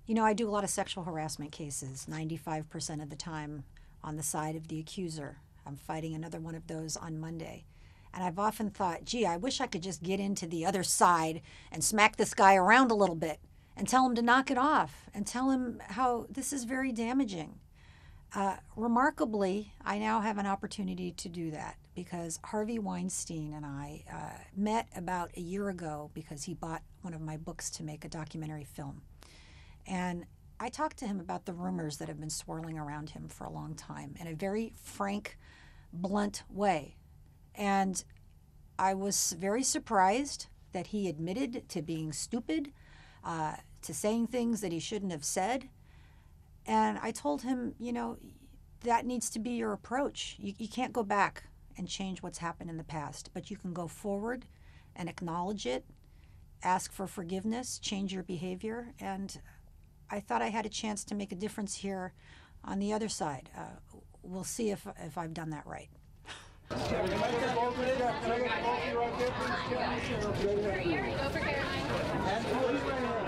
You know, I do a lot of sexual harassment cases, 95% of the time on the side of the accuser. I'm fighting another one of those on Monday. And I've often thought, gee, I wish I could just get into the other side and smack this guy around a little bit and tell him to knock it off and tell him how this is very damaging. Remarkably, I now have an opportunity to do that because Harvey Weinstein and I met about a year ago because he bought one of my books to make a documentary film. And I talked to him about the rumors that have been swirling around him for a long time in a very frank, blunt way. And I was very surprised that he admitted to being stupid, to saying things that he shouldn't have said. And I told him, you know, that needs to be your approach. You can't go back and change what's happened in the past, but you can go forward and acknowledge it, ask for forgiveness, change your behavior. And I thought I had a chance to make a difference here on the other side. We'll see if I've done that right.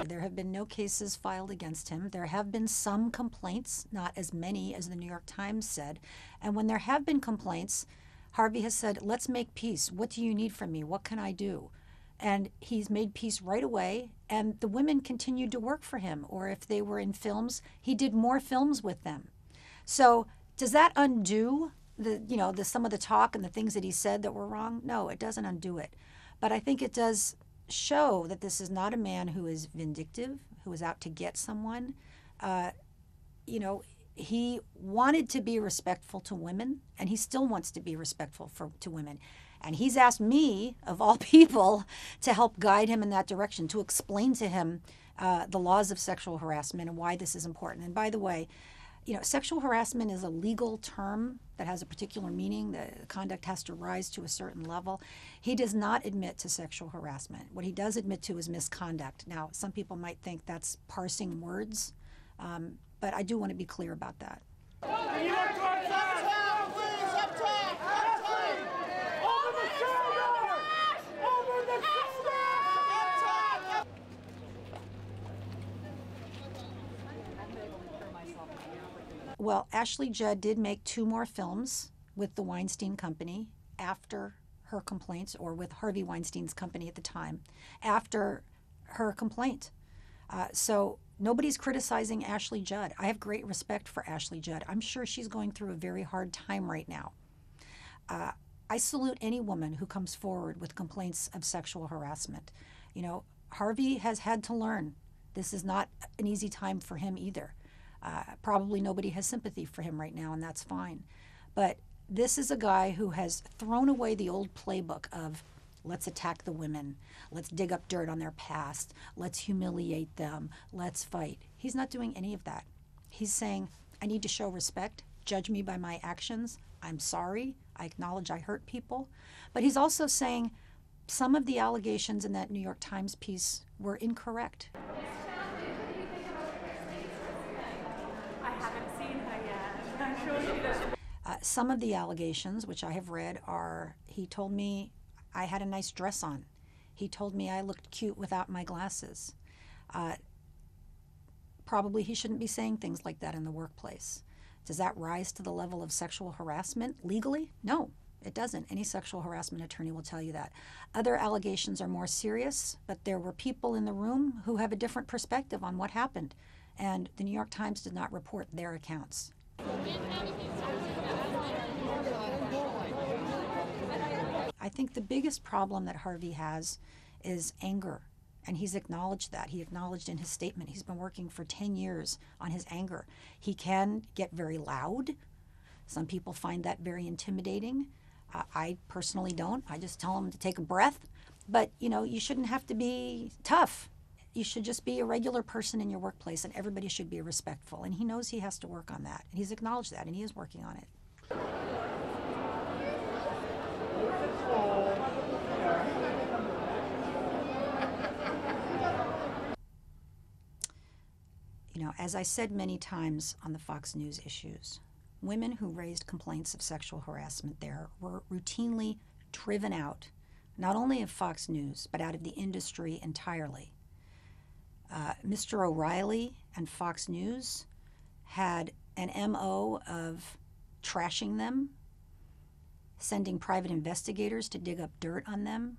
There have been no cases filed against him. There have been some complaints, not as many as the New York Times said. And when there have been complaints, Harvey has said, let's make peace. What do you need from me? What can I do? And he's made peace right away. And the women continued to work for him. Or if they were in films, he did more films with them. So does that undo some of the talk and the things that he said that were wrong? No, it doesn't undo it. But I think it does show that this is not a man who is vindictive, who is out to get someone. He wanted to be respectful to women, and he still wants to be respectful to women. And he's asked me, of all people, to help guide him in that direction, to explain to him the laws of sexual harassment and why this is important. And by the way, sexual harassment is a legal term that has a particular meaning. The conduct has to rise to a certain level. He does not admit to sexual harassment. What he does admit to is misconduct. Now, some people might think that's parsing words, but I do want to be clear about that. Well, Ashley Judd did make 2 more films with the Weinstein Company after her complaints, or with Harvey Weinstein's company at the time, after her complaint. So nobody's criticizing Ashley Judd. I have great respect for Ashley Judd. I'm sure she's going through a very hard time right now. I salute any woman who comes forward with complaints of sexual harassment. Harvey has had to learn. This is not an easy time for him either. Probably nobody has sympathy for him right now, and that's fine. But this is a guy who has thrown away the old playbook of let's attack the women, let's dig up dirt on their past, let's humiliate them, let's fight. He's not doing any of that. He's saying, I need to show respect, judge me by my actions, I'm sorry, I acknowledge I hurt people. But he's also saying some of the allegations in that New York Times piece were incorrect. Some of the allegations, which I have read, are he told me I had a nice dress on. He told me I looked cute without my glasses. Probably he shouldn't be saying things like that in the workplace. Does that rise to the level of sexual harassment legally? No, it doesn't. Any sexual harassment attorney will tell you that. Other allegations are more serious, but there were people in the room who have a different perspective on what happened, and the New York Times did not report their accounts. I think the biggest problem that Harvey has is anger, and he's acknowledged that. He acknowledged in his statement he's been working for 10 years on his anger. He can get very loud. Some people find that very intimidating. I personally don't. I just tell him to take a breath. But, you shouldn't have to be tough. You should just be a regular person in your workplace, and everybody should be respectful. And he knows he has to work on that, and he's acknowledged that, and he is working on it. As I said many times on the Fox News issues, women who raised complaints of sexual harassment there were routinely driven out, not only of Fox News, but out of the industry entirely. Mr. O'Reilly and Fox News had an MO of trashing them, sending private investigators to dig up dirt on them,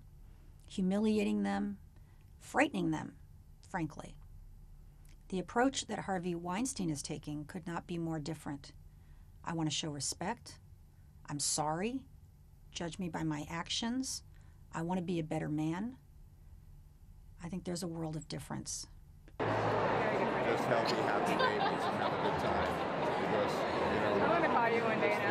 humiliating them, frightening them, frankly. The approach that Harvey Weinstein is taking could not be more different. I want to show respect. I'm sorry. Judge me by my actions. I want to be a better man. I think there's a world of difference. Just healthy, happy babies and have a good time. Because, I'm going to call you one day and ask